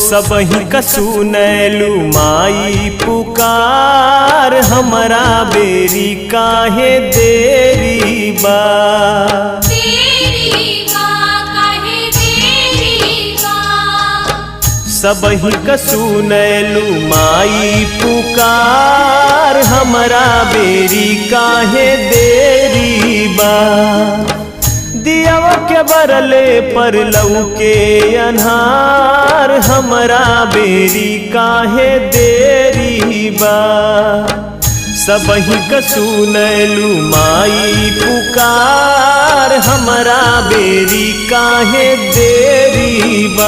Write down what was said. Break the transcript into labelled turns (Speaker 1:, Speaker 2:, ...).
Speaker 1: सबही कसुनैलू माई पुकार हमरा बेरी काहे देरी बा। सबही कसुनैलू माई पुकार हमरा बेरी काहे देरी बा। दियावा के बरले पर लौके अन्हार हमरा बेरी काहे देरी बा। सबही कसुनैलू माई पुकार हमरा बेरी काहे देरी बा।